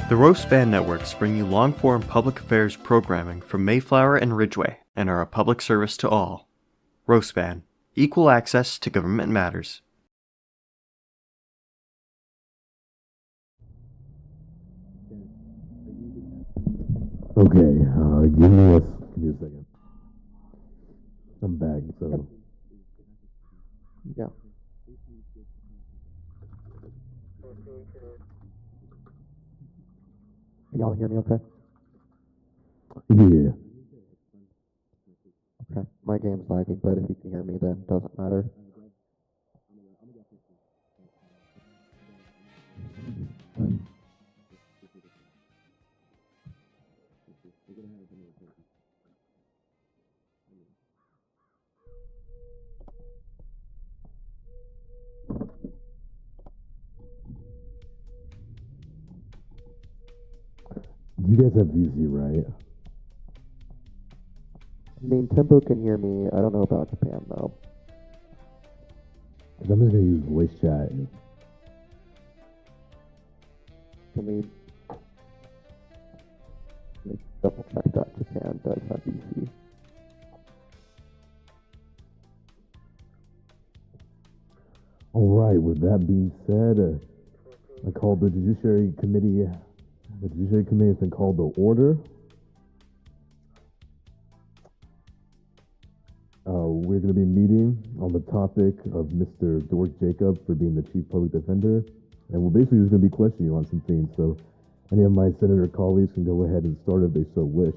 The Roast Band Networks bring you long-form public affairs programming from Mayflower and Ridgeway and are a public service to all. Roast Band, equal access to government matters. Okay, give me a second. I'm back, so. Yeah. Can y'all hear me okay? Yeah. Okay. My game's lagging, but if you can hear me, then it doesn't matter. You guys have VC, right? I mean, Tempo can hear me. I don't know about Japan, though. Because I'm just going to use voice chat. Let me double check that Japan does have VC. Alright, with that being said, I called the Judiciary Committee. The Judiciary Committee has been called to order. We're going to be meeting on the topic of Mr. DorkJacobs for being the Chief Public Defender. And we're basically just going to be questioning you on some things. So any of my senator colleagues can go ahead and start if they so wish.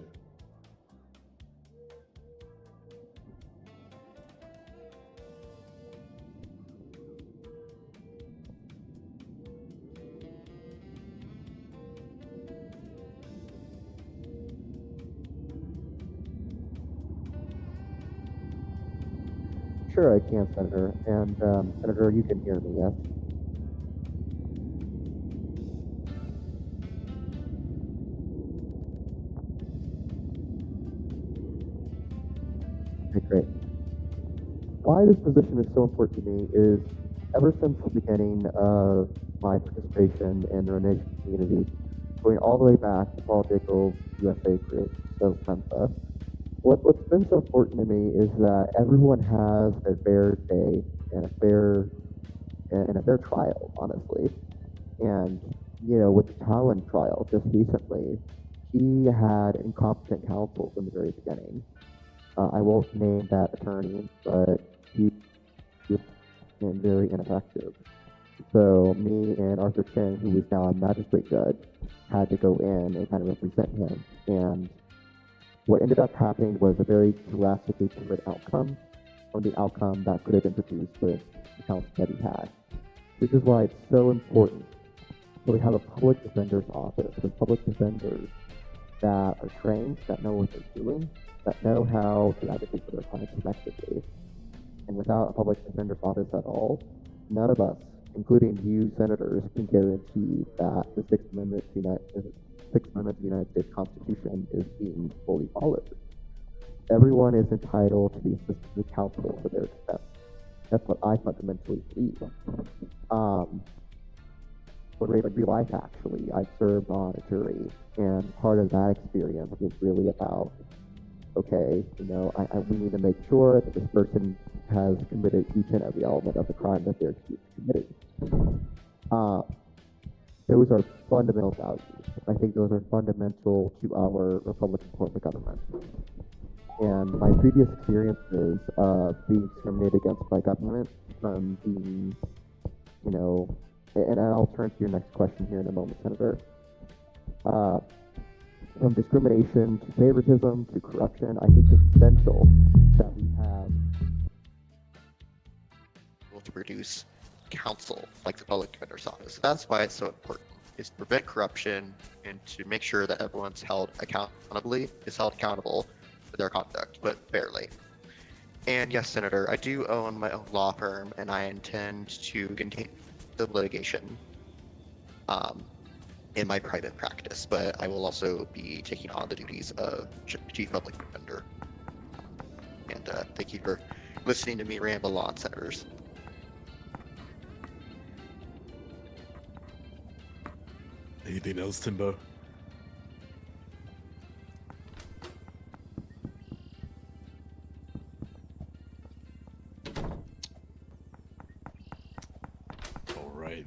Sure, I can, Senator. And, Senator, you can hear me, yes? Okay, great. Why this position is so important to me is ever since the beginning of my participation in the Renation community, going all the way back to Paul Jacobs' USA group, so Mensa, what's been so important to me is that everyone has a fair day and a fair trial, honestly. And, you know, with the Talon trial just recently, he had incompetent counsel from the very beginning. I won't name that attorney, but he was very ineffective. So me and Arthur Chin, who is now a magistrate judge, had to go in and kind of represent him. And what ended up happening was a very drastically different outcome from the outcome that could have been produced with the counsel that he had. This is why it's so important that we have a public defender's office with public defenders that are trained, that know what they're doing, that know how to advocate for their clients effectively. And without a public defender's office at all, none of us, including you senators, can guarantee that the Sixth Amendment to the United States Constitution is being fully followed. Everyone is entitled to the assistance of counsel for their defense. That's what I fundamentally believe. In real life, actually, I served on a jury, and part of that experience was really about, okay, you know, we need to make sure that this person has committed each and every element of the crime that they're accused of committing. Those are fundamental values. I think those are fundamental to our Republican form of government. And my previous experiences of being discriminated against by government, from being, you know, and I'll turn to your next question here in a moment, Senator. From discrimination to favoritism to corruption, I think it's essential that we have to produce counsel like the public defender's office. That's why it's so important, is to prevent corruption and to make sure that everyone's held accountable for their conduct, but fairly. And yes, Senator, I do own my own law firm, and I intend to continue the litigation in my private practice, but I will also be taking on the duties of Chief Public Defender. And thank you for listening to me ramble on, Senators. Anything else, Timbo? All right.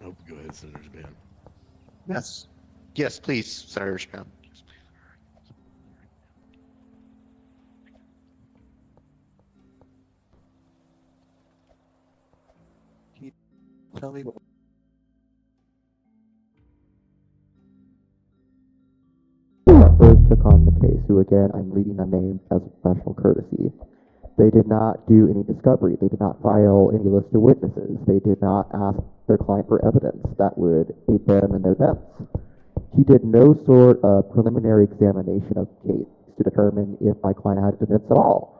Oh, go ahead, Senator Span. Yes. Yes, please, Senator Span. Can you tell me what first took on the case, who again I'm leaving unnamed as a professional courtesy. They did not do any discovery. They did not file any list of witnesses. They did not ask their client for evidence that would aid them in their defense. He did no sort of preliminary examination of the case to determine if my client had a defense at all.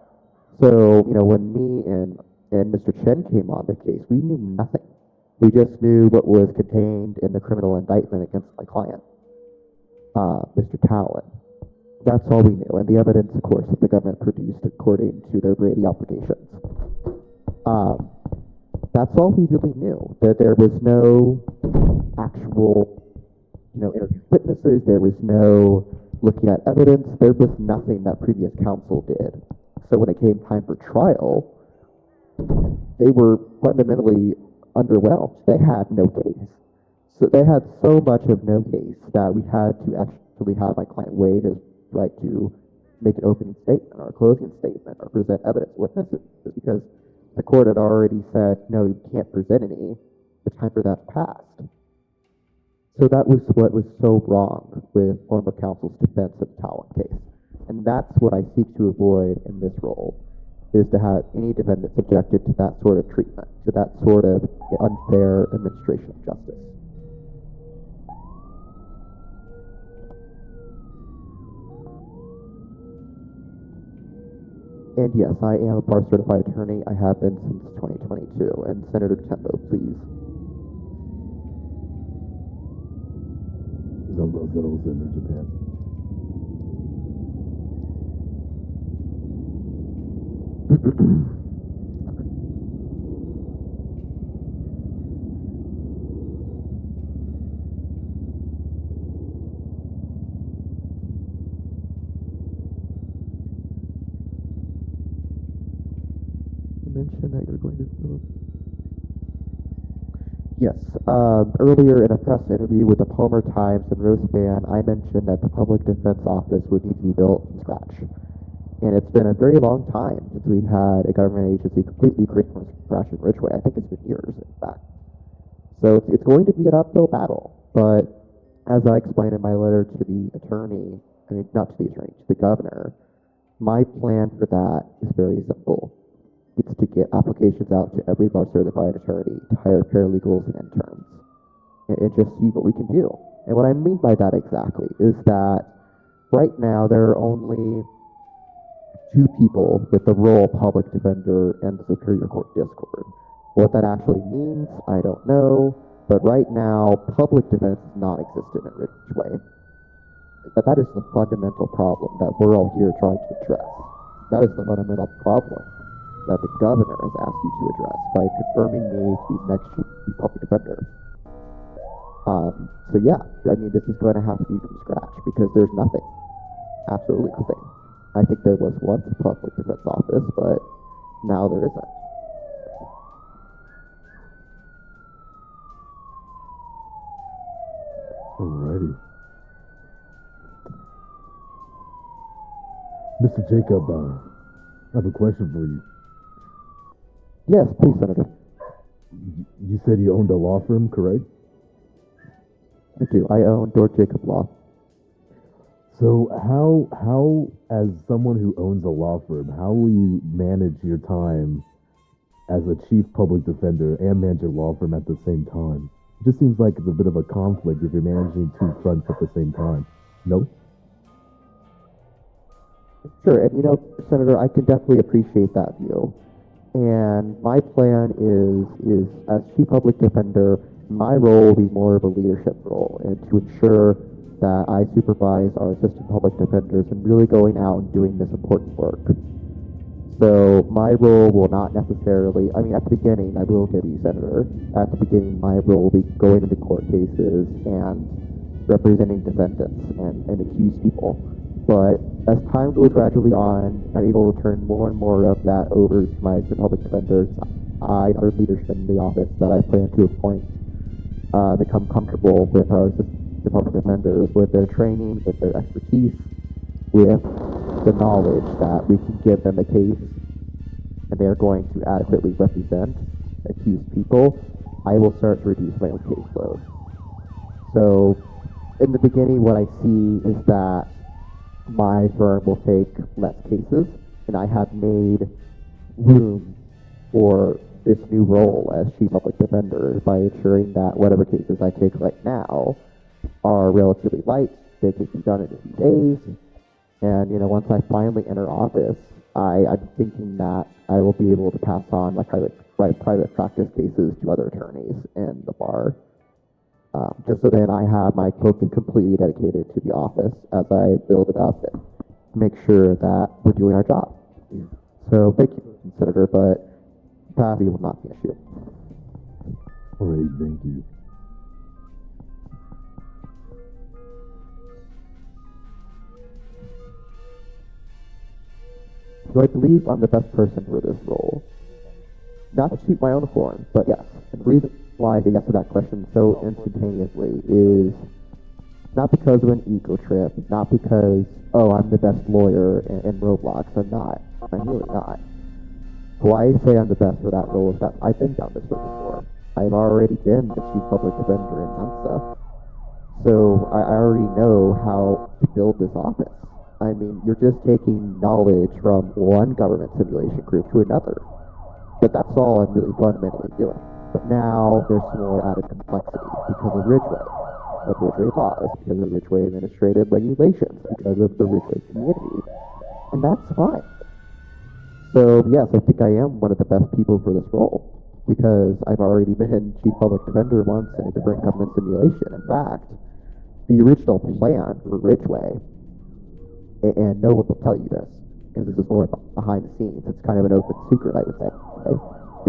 So, when me and Mr. Chen came on the case, we knew nothing. We just knew what was contained in the criminal indictment against my client, Mr. Talon. That's all we knew, and the evidence, of course, that the government produced according to their Brady obligations. That's all we really knew. That there was no actual, interview witnesses. There was no looking at evidence. There was nothing that previous counsel did. So when it came time for trial, they were fundamentally underwhelmed. They had no case. So they had so much of no case that we had to actually have my client waive his right to make an opening statement or a closing statement or present evidence witnesses because the court had already said, no, you can't present any. The time for that passed. So that was what was so wrong with former counsel's defense of the Talon case. And that's what I seek to avoid in this role, is to have any defendant subjected to that sort of treatment, to that sort of unfair administration of justice. And yes, I am a bar-certified attorney. I have been since 2022. And Senator Tembo, please. Senator Japan. Mention that you're going to fill. Yes. Earlier in a press interview with the Palmer Times and Roseban, I mentioned that the Public Defense Office would need to be built from scratch. And it's been a very long time since we've had a government agency completely created from scratch in Ridgeway. I think it's been years, in fact. So it's going to be an uphill battle. But as I explained in my letter to the attorney, not to the attorney, to the governor, my plan for that is very simple. It's to get applications out to every bar-certified attorney to hire paralegals and interns and just see what we can do. And what I mean by that exactly is that right now there are only 2 people with the role public defender and the Superior Court Discord. What that actually means, I don't know, but right now public defense is non-existent in Ridgeway. That is the fundamental problem that we're all here trying to address. That is the fundamental problem that the governor has asked you to address by confirming me to be the next chief public defender. So yeah, this is going to have to be from scratch because there's nothing, absolutely nothing. I think there was once a public defense office, but now there isn't. Alrighty. Mr. Jacob, I have a question for you. Yes, please, Senator. You said you owned a law firm, correct? I do. I own DorkJacobs Law. So how, as someone who owns a law firm, how will you manage your time as a chief public defender and manage your law firm at the same time? It just seems like it's a bit of a conflict if you're managing 2 fronts at the same time. No? Sure, and Senator, I can definitely appreciate that view. And my plan is as chief public defender, my role will be more of a leadership role and to ensure that I supervise our assistant public defenders and really going out and doing this important work. So my role will not necessarily, I mean, at the beginning, I will be senator. At the beginning, my role will be going into court cases and representing defendants and accused people. But as time goes gradually on, I'm able to turn more and more of that over to my public defenders. Our leadership in the office that I plan to appoint become comfortable with our public defenders, with their training, with their expertise, with the knowledge that we can give them a case and they're going to adequately represent accused people. I will start to reduce my own caseload. So in the beginning, what I see is that my firm will take less cases, and I have made room for this new role as chief public defender by ensuring that whatever cases I take right now are relatively light. They can be done in a few days. And, once I finally enter office, I'm thinking that I will be able to pass on my private practice cases to other attorneys in the bar. Just so then I have my focus completely dedicated to the office as I build it up and make sure that we're doing our job. So thank you, Senator, but capacity will not be an issue. All right, thank you. So I believe I'm the best person for this role. Not to shoot my own horn, but yes. And the reason why I say yes to that question so instantaneously is not because of an ego trip, not because, I'm the best lawyer in Roblox. I'm not. I'm really not. Why I say I'm the best for that role is that I've been down this road before. I've already been the chief public defender in NUMSA. So I already know how to build this office. I mean, you're just taking knowledge from one government simulation group to another. But that's all I'm really fundamentally doing. But now there's some more added complexity because of Ridgeway laws, because of Ridgeway administrative regulations, because of the Ridgeway community. And that's fine. So yes, I think I am one of the best people for this role because I've already been chief public defender once in a different government simulation. In fact, the original plan for Ridgeway, and no one will tell you this, because this is more behind the scenes, it's kind of an open secret, I would say, okay,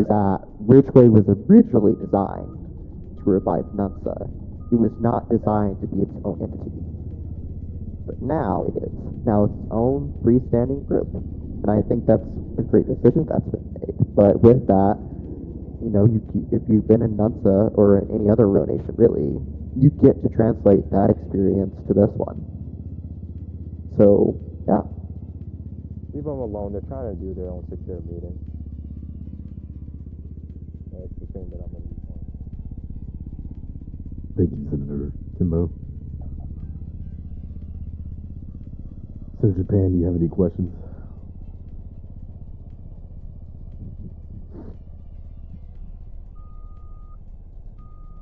is that Ridgeway was originally designed to revive NUMSA. It was not designed to be its own entity. But now it is. Now it's its own freestanding group. And I think that's a great decision that's been made. But with that, if you've been in NUMSA or in any other row nation, really, you get to translate that experience to this one. So, yeah. Leave them alone. They're trying to do their own secure meeting. It's the thing that I'm going to be on. Thank you, Senator Timbo. Senator Japan, do you have any questions?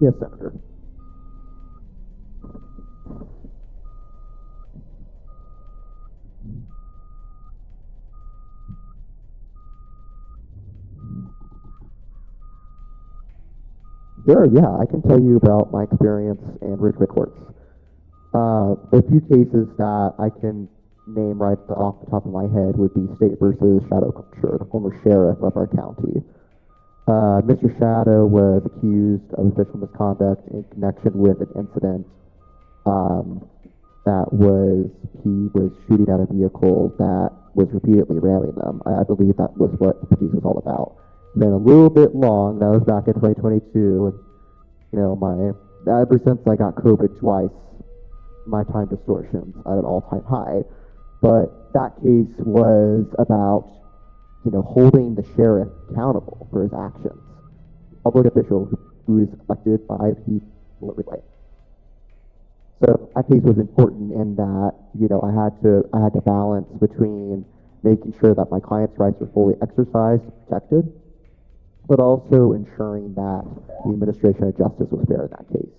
Yes, Senator. Sure, yeah, I can tell you about my experience in Ridgeway courts. A few cases that I can name right off the top of my head would be State versus Shadow Culture, the former sheriff of our county. Mr. Shadow was accused of official misconduct in connection with an incident he was shooting at a vehicle that was repeatedly ramming them. I believe that was what the case was all about. Been a little bit long. That was back in 2022, and ever since I got COVID twice, my time distortion's at an all-time high. But that case was about, holding the sheriff accountable for his actions. Public official who is elected by the people every day. So that case was important in that, I had to balance between making sure that my client's rights were fully exercised, protected, but also ensuring that the administration of justice was fair in that case.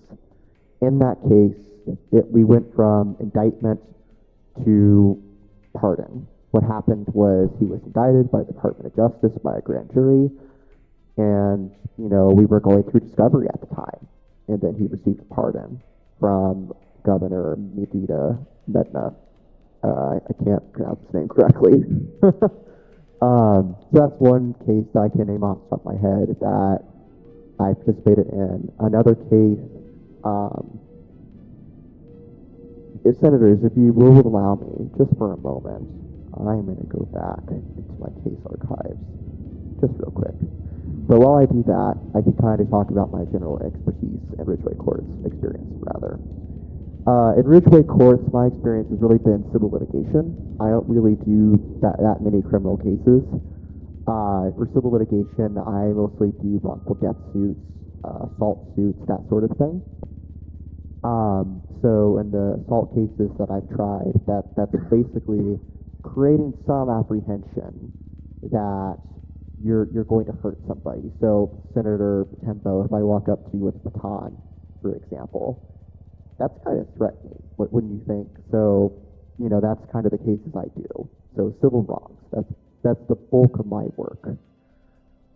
In that case, we went from indictment to pardon. What happened was he was indicted by the Department of Justice, by a grand jury, and, we were going through discovery at the time, and then he received a pardon from Governor Medina. I can't pronounce his name correctly. So that's one case that I can name off the top of my head that I participated in. Another case, if senators, if you will allow me, just for a moment, I'm going to go back into my case archives, just real quick. But while I do that, I can kind of talk about my general expertise in Ridgeway Courts experience, rather. In Ridgeway Courts, my experience has really been civil litigation. I don't really do that many criminal cases. For civil litigation, I mostly do wrongful death suits, assault suits, that sort of thing. So in the assault cases that I've tried, that's basically creating some apprehension that you're going to hurt somebody. So Senator Tempo, if I walk up to you with a baton, for example, that's kind of threatening, wouldn't you think? So, that's kind of the cases I do. So civil wrongs, that's the bulk of my work.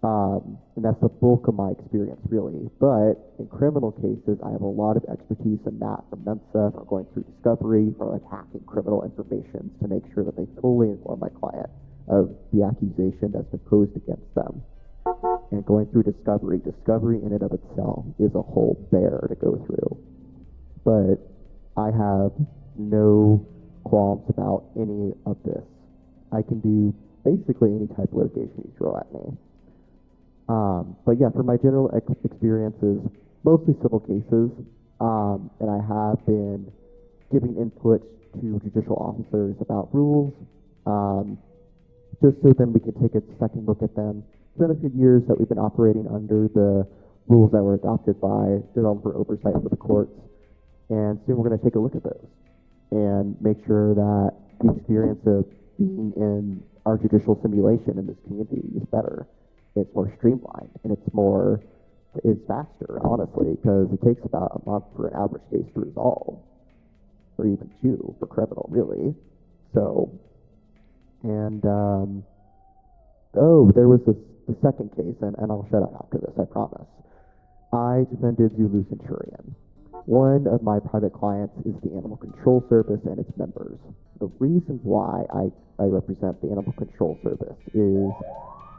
And that's the bulk of my experience, really. But in criminal cases, I have a lot of expertise in that, from NUNSA, from going through discovery, from attacking criminal information to make sure that they fully inform my client of the accusation that's been posed against them. And going through discovery in and of itself is a whole bear to go through. But I have no qualms about any of this. I can do basically any type of litigation you throw at me. But yeah, for my general experiences, mostly civil cases, and I have been giving input to judicial officers about rules, just so then we can take a second look at them. It's been a few years that we've been operating under the rules that were adopted by Developer Oversight for the courts, and soon we're going to take a look at those and make sure that the experience of being in our judicial simulation in this community is better. It's more streamlined, and it's faster, honestly, because it takes about a month for an average case to resolve, or even 2 for criminal, really. So, and, there was the second case, and I'll shut up after this, I promise. I defended Zulu Centurion. One of my private clients is the Animal Control Service and its members. The reason why I represent the Animal Control Service is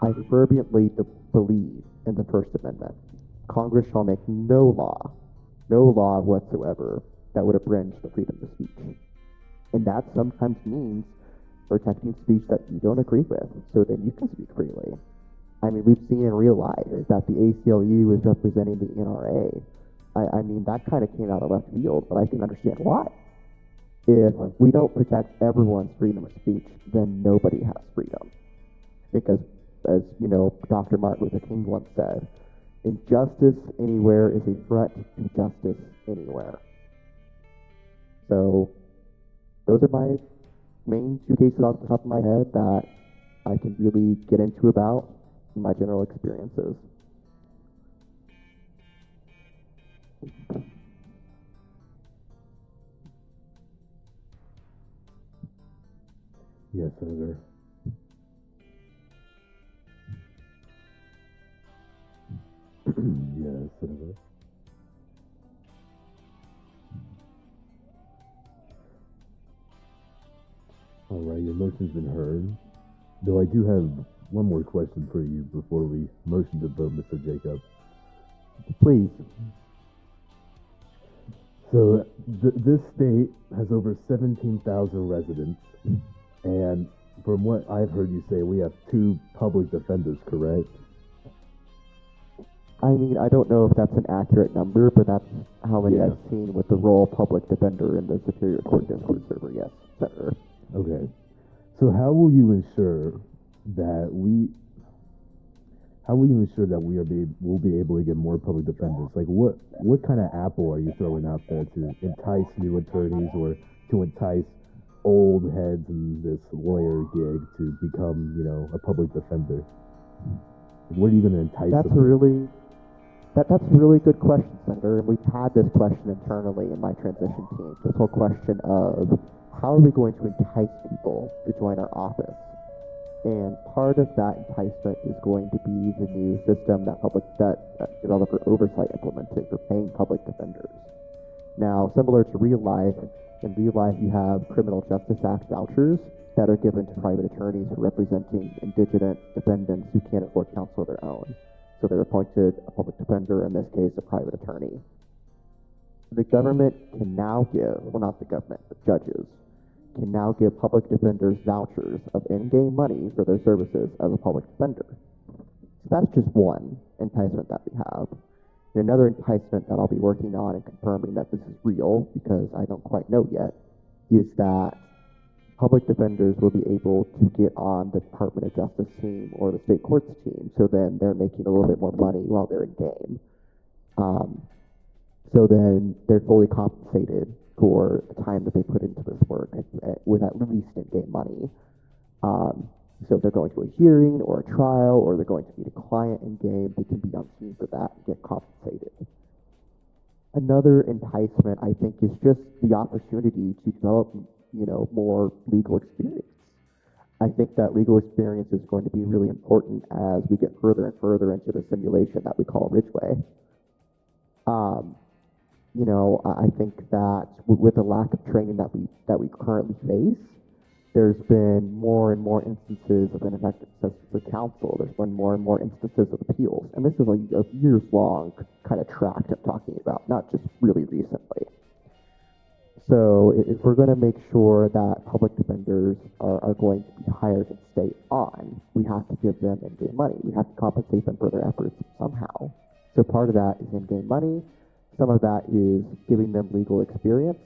I fervently believe in the First Amendment. Congress shall make no law whatsoever that would abridge the freedom of speech. And that sometimes means protecting speech that you don't agree with, so that you can speak freely. I mean, we've seen in real life that the ACLU is representing the NRA. I mean, that kind of came out of left field, but I can understand why. If we don't protect everyone's freedom of speech, then nobody has freedom. Because, as Dr. Martin Luther King once said, injustice anywhere is a threat to justice anywhere. So, those are my main 2 cases off the top of my head that I can really get into about in my general experiences. Yes, Senator. Yes, Senator. All right, your motion's been heard. Though I do have one more question for you before we motion to vote, Mr. Jacobs. Please. So this state has over 17,000 residents, and from what I've heard you say, we have 2 public defenders, correct? I mean, I don't know if that's an accurate number, but that's how many I've seen with the role public defender in the Superior Court Discord server, yes, Senator. Okay. So how will you ensure that we'll be able to get more public defenders? Like what kind of apple are you throwing out there to entice new attorneys or to entice old heads in this lawyer gig to become, a public defender? Like, what are you going to entice them? That's a really good question, Senator, and we've had this question internally in my transition team. This whole question of how are we going to entice people to join our office? And part of that enticement is going to be the new system that Developer Oversight implemented for paying public defenders. Now, similar to real life, in real life you have Criminal Justice Act vouchers that are given to private attorneys who are representing indigent defendants who can't afford counsel of their own. So they're appointed a public defender, in this case a private attorney. The government can now give, well, not the government, but judges, can now give public defenders vouchers of in-game money for their services as a public defender. So that's just one enticement that we have. And another enticement that I'll be working on and confirming that this is real, because I don't quite know yet, is that public defenders will be able to get on the Department of Justice team or the state courts team, so then they're making a little bit more money while they're in game. So then they're fully compensated for the time that they put into this work with at least in-game money. So if they're going to a hearing or a trial or they're going to meet a client in game, they can be on scene for that and get compensated. Another enticement, I think, is just the opportunity to develop, more legal experience. I think that legal experience is going to be really important as we get further and further into the simulation that we call Ridgeway. I think that with the lack of training that we currently face, there's been more and more instances of ineffective assistance of counsel. There's been more and more instances of appeals. And this is like a years-long kind of track I'm talking about, not just really recently. So if we're going to make sure that public defenders are going to be hired and stay on, we have to give them in-game money. We have to compensate them for their efforts somehow. So part of that is in-game money. Some of that is giving them legal experience.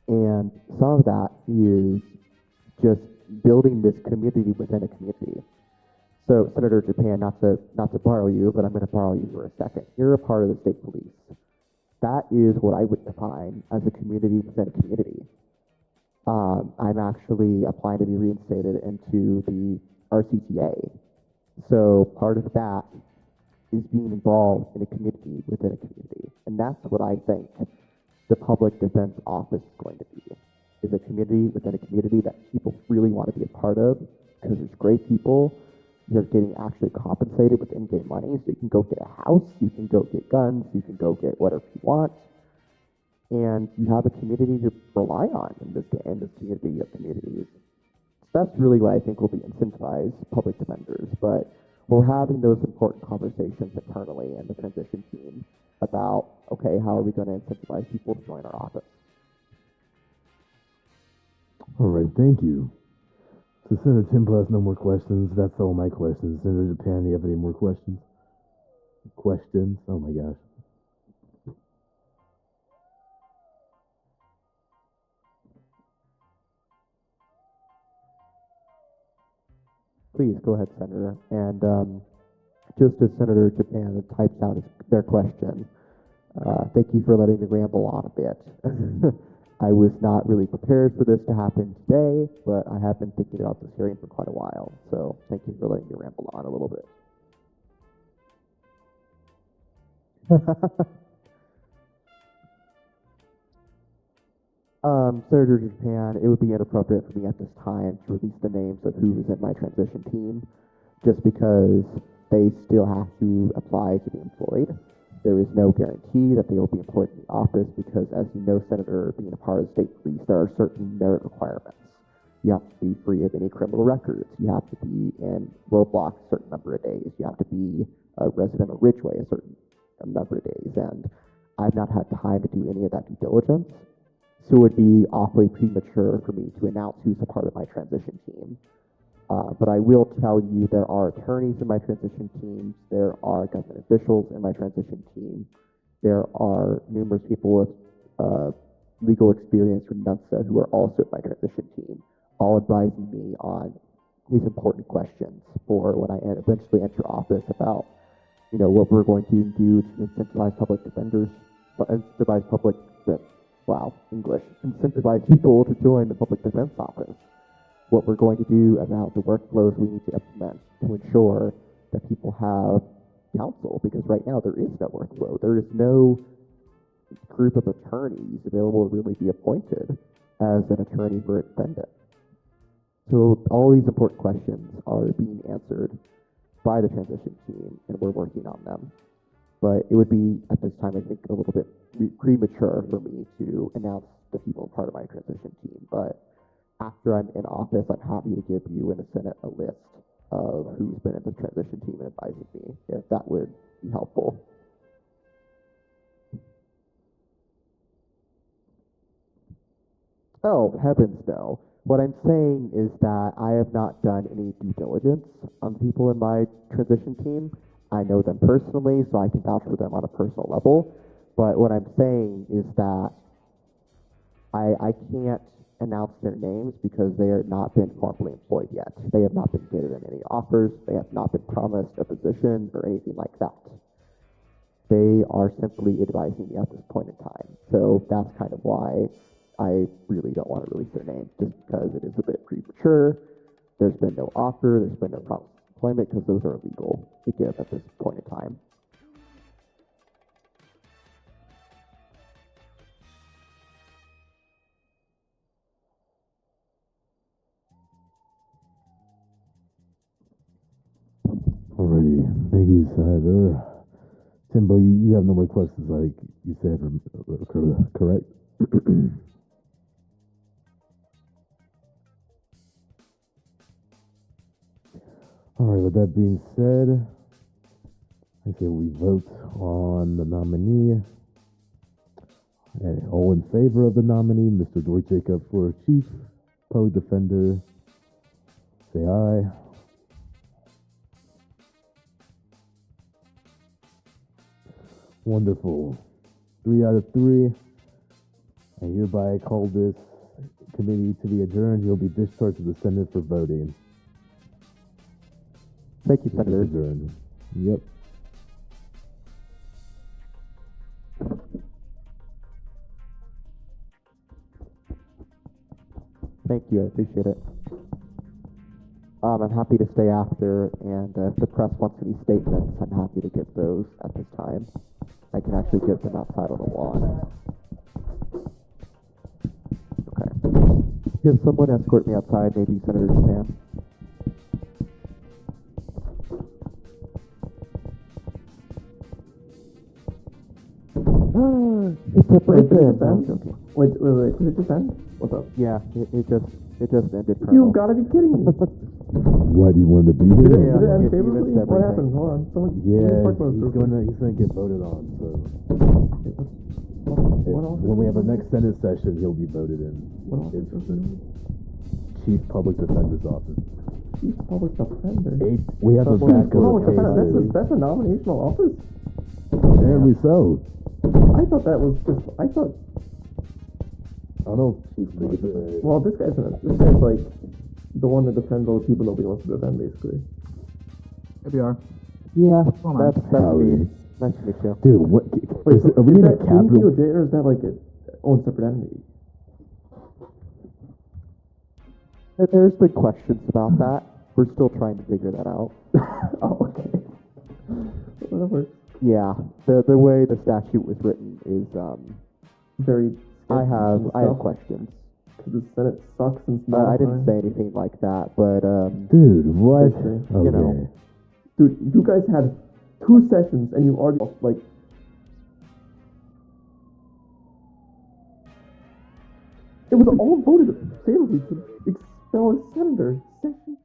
And some of that is just building this community within a community. So Senator Japan, not to borrow you, but I'm going to borrow you for a second. You're a part of the state police. That is what I would define as a community within a community. I'm actually applying to be reinstated into the RCTA. So part of that is being involved in a community within a community. And that's what I think the Public Defense Office is going to be, is a community within a community that people really want to be a part of, because there's great people. You're getting actually compensated with in-game money, so you can go get a house, you can go get guns, you can go get whatever you want, and you have a community to rely on in this community of communities. So that's really what I think will be incentivize public defenders, but we're having those important conversations internally in the transition team about, okay, how are we going to incentivize people to join our office? All right, thank you. So Senator Timple has no more questions. That's all my questions. Senator Japan, do you have any more questions? Questions? Oh my gosh. Please go ahead, Senator. And just as Senator Japan types out their question, thank you for letting me ramble on a bit. I was not really prepared for this to happen today, but I have been thinking about this hearing for quite a while. So thank you for letting me ramble on a little bit. Senator Japan, it would be inappropriate for me at this time to release the names of who is in my transition team, just because they still have to apply to be employed. There is no guarantee that they will be employed in the office because, as you know, Senator, being a part of the state police, there are certain merit requirements. You have to be free of any criminal records. You have to be in roadblocks a certain number of days. You have to be a resident of Ridgeway a certain number of days. And I've not had time to do any of that due diligence. So it would be awfully premature for me to announce who's a part of my transition team. But I will tell you there are attorneys in my transition team, there are government officials in my transition team, there are numerous people with legal experience from NUNSA who are also in my transition team, all advising me on these important questions for when I eventually enter office about, what we're going to do to incentivize public defenders, incentivize people to join the public defense office. What we're going to do about the workflows we need to implement to ensure that people have counsel, because right now there is no workflow. There is no group of attorneys available to really be appointed as an attorney for a defendant. So all these important questions are being answered by the transition team, and we're working on them. But it would be, at this time, I think, a little bit premature for me to announce the people part of my transition team. But after I'm in office, I'm happy to give you in the Senate a list of who's been in the transition team and advising me, if that would be helpful. Oh, heavens no. What I'm saying is that I have not done any due diligence on people in my transition team. I know them personally, so I can vouch for them on a personal level. But what I'm saying is that I can't announce their names because they have not been formally employed yet. They have not been given any offers. They have not been promised a position or anything like that. They are simply advising me at this point in time. So that's kind of why I really don't want to release their names, just because it is a bit premature. There's been no offer. There's been no promise of employment because those are illegal to give at this point in time. Alrighty, thank you, Senator. Timbo, you have no more questions, like you said, correct? Alright, with that being said, I say we vote on the nominee. All in favor of the nominee, Mr. DorkJacobs for Chief Public Defender, say aye. Wonderful. 3 out of 3. I hereby call this committee to be adjourned. You'll be discharged to the Senate for voting. Thank you, Senator. Adjourned. Yep. Thank you, I appreciate it. I'm happy to stay after, and if the press wants any statements, I'm happy to give those at this time. I can actually give them outside on the lawn. Okay. Can someone escort me outside, maybe Senator Span? It's a person. I'm joking. Wait, did it just end? What's up? Yeah, it just ended. You gotta be kidding me. Why do you want to be Did here? it end it's favorably? even What everything. happened? Hold on. Someone, Yeah, talk about he's gonna get voted on. So What else? when we have our next Senate session, he'll be voted in. What else? Chief Public Defender's Office. Chief Public Defender. We have a Chief backup Public Defender. case. That's a nominational office? Apparently so. I thought that was just, I thought, I don't know. Chief Public Defender. well, this guy's like the one that defends all the people nobody wants to defend, basically. ABR. Yeah, on. that's Howdy. me. Nice to meet you. Dude, what? Wait, Are we is in a that capital? DOJ or is that like its own separate entity? There's been questions about that. We're still trying to figure that out. Oh, okay. Whatever. Yeah, the way the statute was written is Very. I have stuff. questions. The Senate sucks and I didn't say anything like that, but Dude, what? Okay. Okay. You know. Dude, you guys had 2 sessions and you already, like, it was all voted favorably to expel a senator. Session